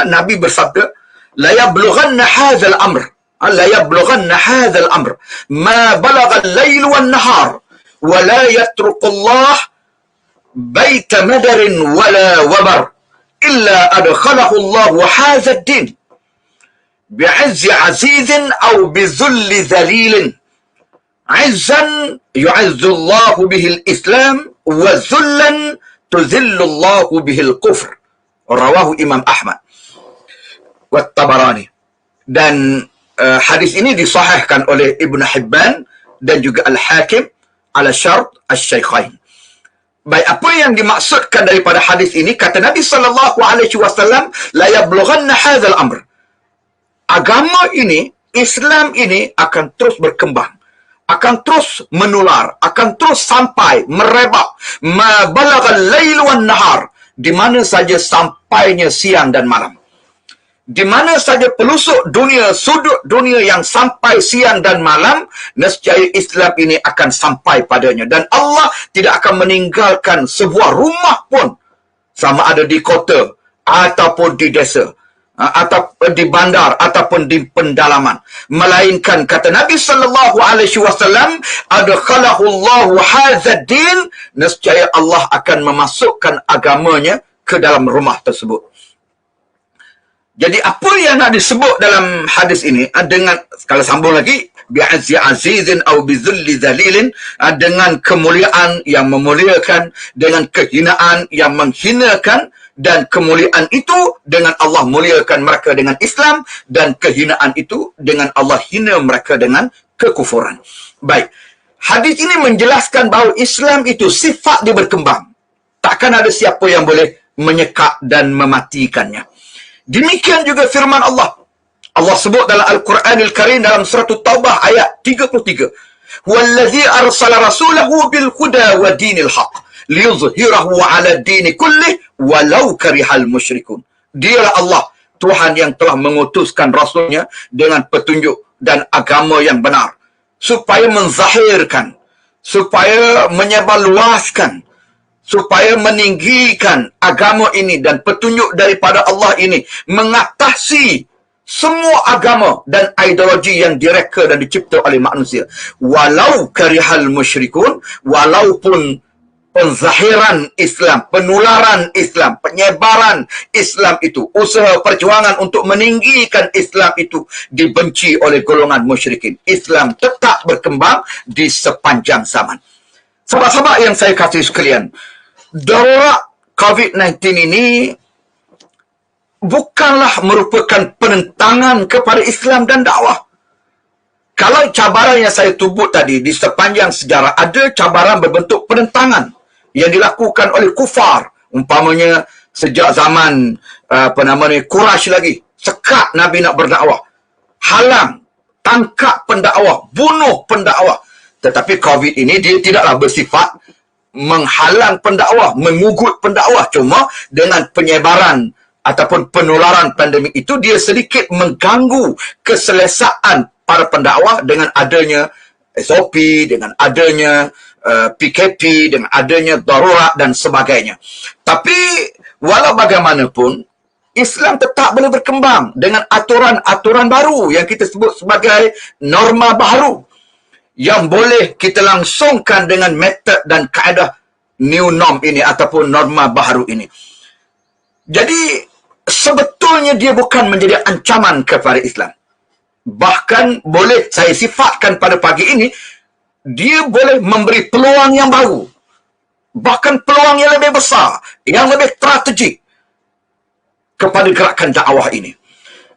Nabi bersabda, la yablughanna hadzal amr, la yablughanna hadzal amr ma balagha al-lail wan nahar wa la yatruqullah baita madarin wala wabar illa adkhalahu Allah hadha ad-din bi'izzi azizin aw bizulli dhalilin. Izzan yu'izzu Allah bihi al-islam wa zullan tuzillu Allah bihi al-kufr. Rawahu Imam Ahmad wa Tabarani. Dan hadis ini disahihkan oleh Ibn Hibban dan juga Al-Hakim ala syart Asy-Syaikhain. Baik, apa yang dimaksudkan daripada hadis ini? Kata Nabi SAW, la yablughanna hadzal amr. Agama ini, Islam ini akan terus berkembang, akan terus menular, akan terus sampai merebak, ma balaghal lail wan nahar, di mana saja sampainya siang dan malam. Di mana saja pelusuk dunia, sudut dunia yang sampai siang dan malam, nescaya Islam ini akan sampai padanya. Dan Allah tidak akan meninggalkan sebuah rumah pun, sama ada di kota ataupun di desa, atau di bandar ataupun di pendalaman, melainkan kata Nabi SAW, adkhalahu Allahu hadzal din, nescaya Allah akan memasukkan agamanya ke dalam rumah tersebut. Jadi apa yang nak disebut dalam hadis ini, dengan, kalau sambung lagi, bi'azzi azizin aw bizulli dhalilin, dengan kemuliaan yang memuliakan, dengan kehinaan yang menghinakan, dan kemuliaan itu dengan Allah muliakan mereka dengan Islam, dan kehinaan itu dengan Allah hina mereka dengan kekufuran. Baik, hadis ini menjelaskan bahawa Islam itu sifat dia berkembang. Takkan ada siapa yang boleh menyekap dan mematikannya. Demikian juga firman Allah. Allah sebut dalam Al-Quranil Karim dalam surah Taubah ayat 33. Wallazi arsala rasulahu bil huda wa dinil haq liyuzhirahu ala dini kullih walau karihal musyrikun. Dialah Allah, Tuhan yang telah mengutuskan rasulnya dengan petunjuk dan agama yang benar, supaya menzahirkan, supaya menyebarluaskan, supaya meninggikan agama ini dan petunjuk daripada Allah ini, mengatasi semua agama dan ideologi yang direka dan dicipta oleh manusia. Walau karihal musyrikun, walaupun penzahiran Islam, penularan Islam, penyebaran Islam itu, usaha perjuangan untuk meninggikan Islam itu dibenci oleh golongan musyrikin, Islam tetap berkembang di sepanjang zaman. Sahabat-sahabat yang saya kasih sekalian, darurat COVID-19 ini bukanlah merupakan penentangan kepada Islam dan dakwah. Kalau cabaran yang saya tubut tadi, di sepanjang sejarah ada cabaran berbentuk penentangan yang dilakukan oleh kufar. Umpamanya sejak zaman Quraisy lagi, sekat Nabi nak berdakwah, halang, tangkap pendakwah, bunuh pendakwah. Tetapi COVID ini dia tidaklah bersifat menghalang pendakwah, mengugut pendakwah. Cuma dengan penyebaran ataupun penularan pandemik itu, dia sedikit mengganggu keselesaan para pendakwah dengan adanya SOP, dengan adanya PKP, dengan adanya darurat dan sebagainya. Tapi walau bagaimanapun, Islam tetap boleh berkembang dengan aturan-aturan baru yang kita sebut sebagai norma baru, yang boleh kita langsungkan dengan metod dan kaedah new norm ini ataupun norma baru ini. Jadi sebetulnya dia bukan menjadi ancaman kepada Islam. Bahkan boleh saya sifatkan pada pagi ini, dia boleh memberi peluang yang baru. Bahkan peluang yang lebih besar, yang lebih strategik kepada gerakan dakwah ini.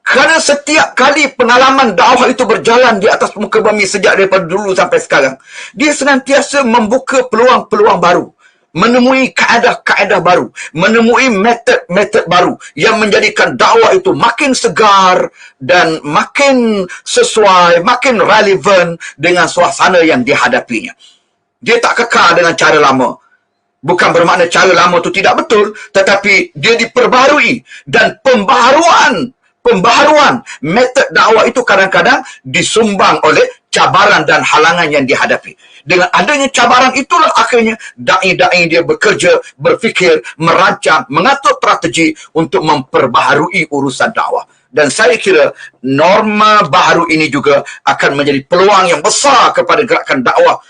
Kerana setiap kali pengalaman dakwah itu berjalan di atas muka bumi sejak daripada dulu sampai sekarang, dia senantiasa membuka peluang-peluang baru, menemui kaedah-kaedah baru, menemui metod-metod baru yang menjadikan dakwah itu makin segar dan makin sesuai, makin relevan dengan suasana yang dihadapinya. Dia tak kekal dengan cara lama. Bukan bermakna cara lama itu tidak betul, tetapi dia diperbarui, dan pembaharuan metod dakwah itu kadang-kadang disumbang oleh cabaran dan halangan yang dihadapi. Dengan adanya cabaran itulah akhirnya da'i-da'i dia bekerja, berfikir, merancang, mengatur strategi untuk memperbaharui urusan dakwah. Dan saya kira norma baharu ini juga akan menjadi peluang yang besar kepada gerakan dakwah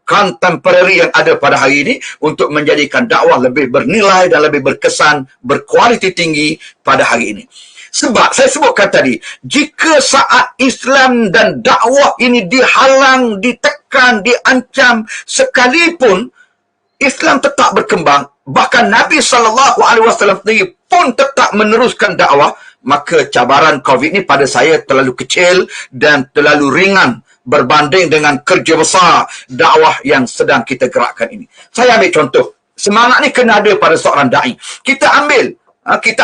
contemporary yang ada pada hari ini untuk menjadikan dakwah lebih bernilai dan lebih berkesan, berkualiti tinggi pada hari ini. Sebab saya sebutkan tadi, jika saat Islam dan dakwah ini dihalang, ditekan, diancam, sekalipun Islam tetap berkembang, bahkan Nabi SAW sendiri pun tetap meneruskan dakwah, maka cabaran COVID ini pada saya terlalu kecil dan terlalu ringan berbanding dengan kerja besar dakwah yang sedang kita gerakkan ini. Saya ambil contoh. Semangat ni kena ada pada seorang da'i. Kita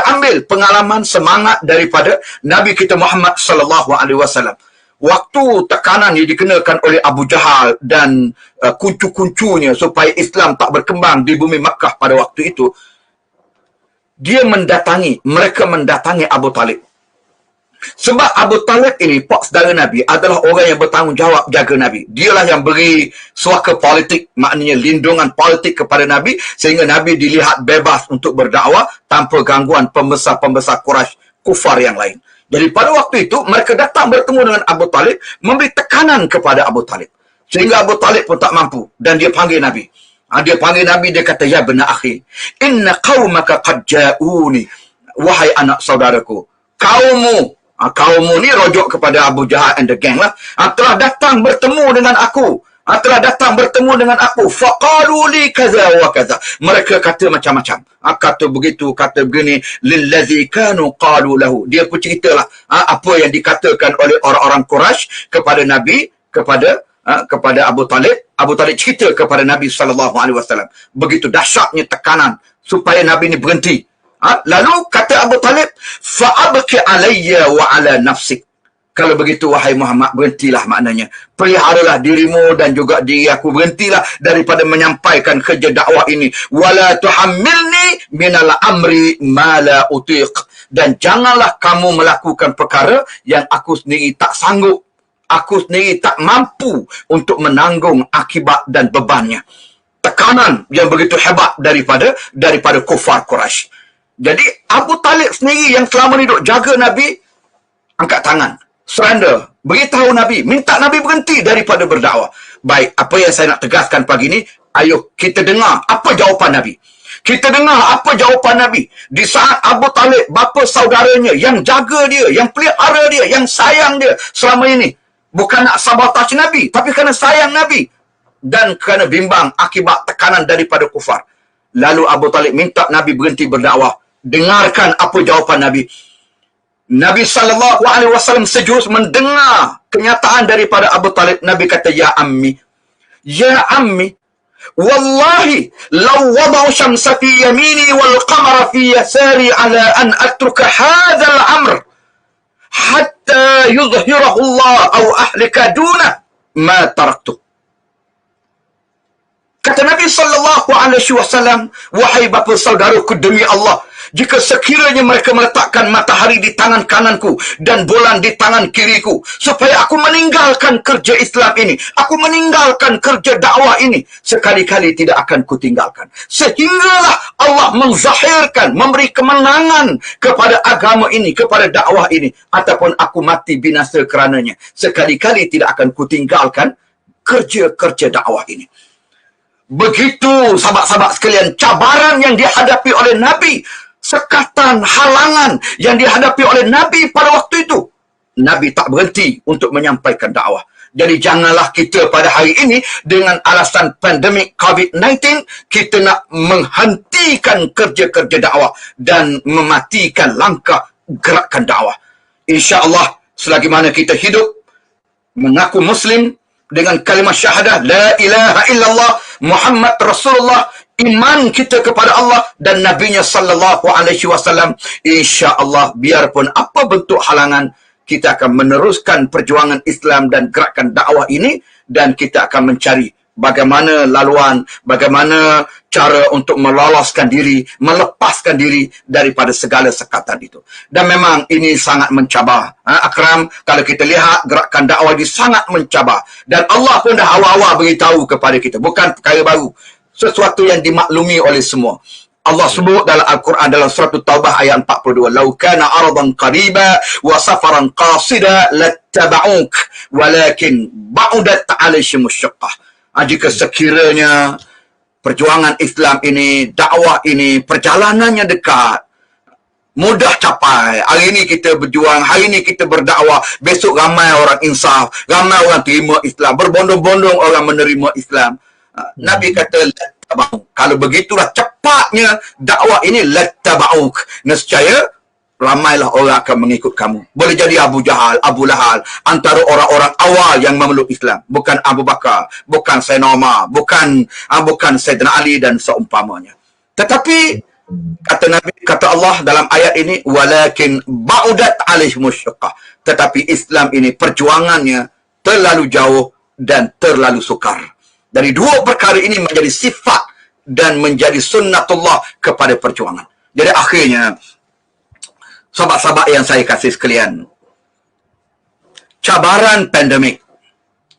ambil pengalaman semangat daripada Nabi kita Muhammad SAW. Waktu tekanan yang dikenakan oleh Abu Jahal dan kuncu-kuncunya supaya Islam tak berkembang di bumi Makkah pada waktu itu, mereka mendatangi Abu Talib. Sebab Abu Talib ini, pak saudara Nabi, adalah orang yang bertanggungjawab jaga Nabi. Dialah yang beri suaka politik, maknanya lindungan politik kepada Nabi, sehingga Nabi dilihat bebas untuk berdakwah tanpa gangguan pembesar-pembesar Quraisy kufar yang lain. Jadi pada waktu itu, mereka datang bertemu dengan Abu Talib, memberi tekanan kepada Abu Talib. Sehingga Abu Talib pun tak mampu, dan dia panggil Nabi. Dia panggil Nabi, dia kata, "Ya bena akhi, inna qawmaka qad ja'uni." Wahai anak saudaraku, kaummu ni rujuk kepada Abu Jahal and the gang lah, telah datang bertemu dengan aku, faqalu li kaza wa kaza. Mereka kata macam-macam, kata begitu, kata begini, lillazi kanu qalu lahu. Dia pun ceritalah apa yang dikatakan oleh orang-orang Quraisy kepada Nabi, kepada Abu Talib. Abu Talib cerita kepada Nabi SAW. Begitu dahsyatnya tekanan supaya Nabi ni berhenti. Lalu kata Abu Talib, fa'abki alayya wa ala nafsik. Kalau begitu, wahai Muhammad, berhentilah maknanya. Peliharalah dirimu dan juga diri aku. Berhentilah daripada menyampaikan kerja dakwah ini. Wala tuhammilni minal amri ma la utiq. Dan janganlah kamu melakukan perkara yang aku sendiri tak sanggup. Aku sendiri tak mampu untuk menanggung akibat dan bebannya. Tekanan yang begitu hebat daripada kufar Quraisy. Jadi Abu Talib sendiri yang selama ni duk jaga Nabi, angkat tangan, surrender, beritahu Nabi, minta Nabi berhenti daripada berdakwah. Baik, apa yang saya nak tegaskan pagi ni, ayo kita dengar apa jawapan Nabi. Kita dengar apa jawapan Nabi. Di saat Abu Talib, bapa saudaranya, yang jaga dia, yang pelihara dia, yang sayang dia selama ini, bukan nak sabotaj Nabi, tapi kerana sayang Nabi dan kerana bimbang akibat tekanan daripada kufar. Lalu Abu Talib minta Nabi berhenti berdakwah. Dengarkan apa jawapan Nabi. Nabi SAW sejurus mendengar kenyataan daripada Abu Talib. Nabi kata, ya ammi, wallahi, law wada'u syamsa fi yamini wal qamara fi yasari ala an atruka hadzal amr hatta yudhhirahu Allah aw ahlika duna ma taraktu. Kata Nabi SAW, wahai bapa saudaraku, demi Allah, jika sekiranya mereka meletakkan matahari di tangan kananku dan bulan di tangan kiriku, supaya aku meninggalkan kerja Islam ini, aku meninggalkan kerja dakwah ini, sekali-kali tidak akan kutinggalkan. Sehinggalah Allah menzahirkan, memberi kemenangan kepada agama ini, kepada dakwah ini, ataupun aku mati binasa kerananya, sekali-kali tidak akan kutinggalkan kerja-kerja dakwah ini. Begitu sahabat-sahabat sekalian, cabaran yang dihadapi oleh Nabi, sekatan, halangan yang dihadapi oleh Nabi pada waktu itu. Nabi tak berhenti untuk menyampaikan dakwah. Jadi janganlah kita pada hari ini dengan alasan pandemik COVID-19, kita nak menghentikan kerja-kerja dakwah dan mematikan langkah gerakan dakwah. InsyaAllah, selagi mana kita hidup, mengaku Muslim, dengan kalimah syahadah, la ilaha illallah, Muhammad Rasulullah, iman kita kepada Allah dan Nabi-Nya SAW, insya-Allah, biarpun apa bentuk halangan, kita akan meneruskan perjuangan Islam dan gerakan dakwah ini, dan kita akan mencari bagaimana laluan, bagaimana cara untuk meloloskan diri, melepaskan diri daripada segala sekatan itu. Dan memang ini sangat mencabar. Akram, kalau kita lihat gerakan dakwah ini sangat mencabar. Dan Allah pun dah awal-awal beritahu kepada kita. Bukan perkara baru. Sesuatu yang dimaklumi oleh semua. Allah sebut dalam Al-Quran dalam surah Taubah ayat 42. Lau kana aradan qariba wa safaran qasida lattaba'uk walakin ba'udat alaihim syaqqah. Jika sekiranya perjuangan Islam ini, dakwah ini, perjalanannya dekat, mudah capai. Hari ini kita berjuang, hari ini kita berdakwah, besok ramai orang insaf, ramai orang terima Islam, berbondong-bondong orang menerima Islam. Nabi kata, kalau begitulah cepatnya dakwah ini, lattaba'uk, nescaya ramailah orang akan mengikut kamu. Boleh jadi Abu Jahal, Abu Lahal, antara orang-orang awal yang memeluk Islam. Bukan Abu Bakar, bukan Sayyidina Umar, bukan Sayyidina Ali dan seumpamanya. Tetapi kata Nabi, kata Allah dalam ayat ini, walakin ba'udat alaihimus syaqqah. Tetapi Islam ini perjuangannya terlalu jauh dan terlalu sukar. Dari dua perkara ini menjadi sifat dan menjadi sunnatullah kepada perjuangan. Jadi akhirnya, sahabat-sahabat yang saya kasih sekalian, cabaran pandemik,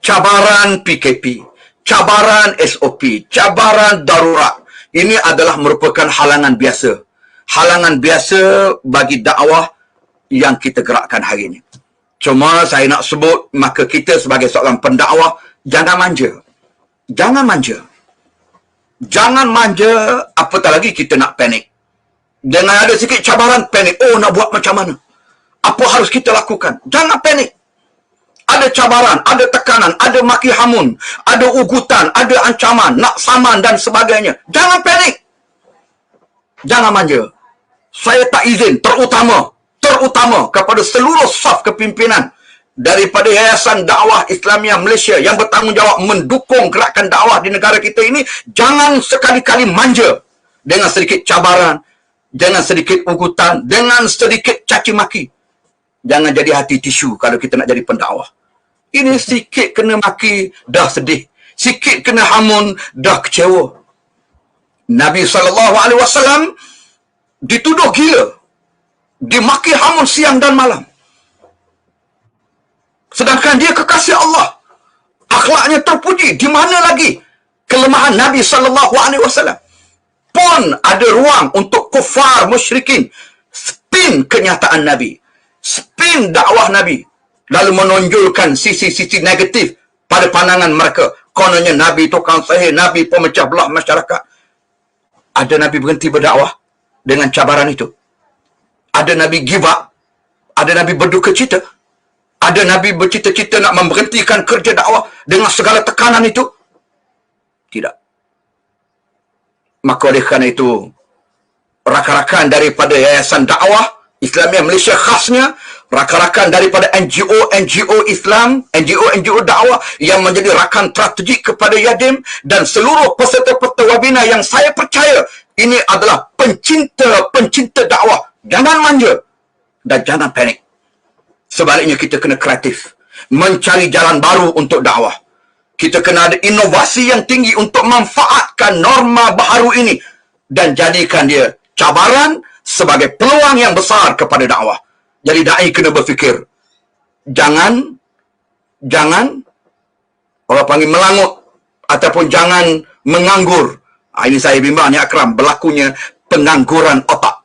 cabaran PKP, cabaran SOP, cabaran darurat, ini adalah merupakan halangan biasa. Halangan biasa bagi dakwah yang kita gerakkan hari ini. Cuma saya nak sebut, maka kita sebagai seorang pendakwah, jangan manja. Jangan manja. Jangan manja, apatah lagi kita nak panik. Dengan ada sikit cabaran, panik. Oh, nak buat macam mana? Apa harus kita lakukan? Jangan panik. Ada cabaran, ada tekanan, ada maki hamun, ada ugutan, ada ancaman, nak saman dan sebagainya. Jangan panik. Jangan manja. Saya tak izin, terutama kepada seluruh saf kepimpinan daripada Yayasan Dakwah Islamiyah Malaysia yang bertanggungjawab mendukung gerakan dakwah di negara kita ini, jangan sekali-kali manja dengan sedikit cabaran, dengan sedikit ugutan, dengan sedikit caci maki. Jangan jadi hati tisu kalau kita nak jadi pendakwah. Ini sikit kena maki, dah sedih. Sikit kena hamun, dah kecewa. Nabi SAW dituduh gila. Dimaki hamun siang dan malam. Sedangkan dia kekasih Allah. Akhlaknya terpuji. Di mana lagi kelemahan Nabi SAW? Pun ada ruang untuk kufar musyrikin spin kenyataan Nabi, spin dakwah Nabi, lalu menonjolkan sisi-sisi negatif pada pandangan mereka. Kononnya Nabi tukang sihir, Nabi pemecah belah masyarakat. Ada Nabi berhenti berdakwah dengan cabaran itu? Ada Nabi give up? Ada Nabi berduka cita? Ada Nabi bercita-cita nak memberhentikan kerja dakwah dengan segala tekanan itu? Tidak. Maka oleh kerana itu, rakan-rakan daripada Yayasan Dakwah Islamiyah Malaysia khasnya, rakan-rakan daripada NGO Islam, NGO dakwah yang menjadi rakan strategik kepada Yadim, dan seluruh peserta-peserta webinar yang saya percaya ini adalah pencinta dakwah. Jangan manja dan jangan panik. Sebaliknya kita kena kreatif, mencari jalan baru untuk dakwah. Kita kena ada inovasi yang tinggi untuk memanfaatkan norma baharu ini dan jadikan dia cabaran sebagai peluang yang besar kepada dakwah. Jadi dai kena berfikir, jangan orang panggil melangut ataupun jangan menganggur. Ini saya bimbang ni Akram, berlakunya pengangguran otak.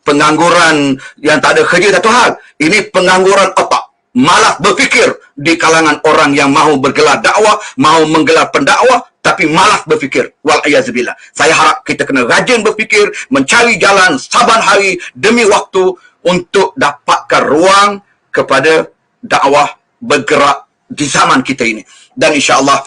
Pengangguran yang tak ada kerja satu hal. Ini pengangguran otak, malas berfikir di kalangan orang yang mahu bergelar dakwah, mahu menggelar pendakwah, tapi malas berfikir. Wal'ayazubillah. Saya harap kita kena rajin berfikir, mencari jalan saban hari demi waktu untuk dapatkan ruang kepada dakwah bergerak di zaman kita ini. Dan insyaAllah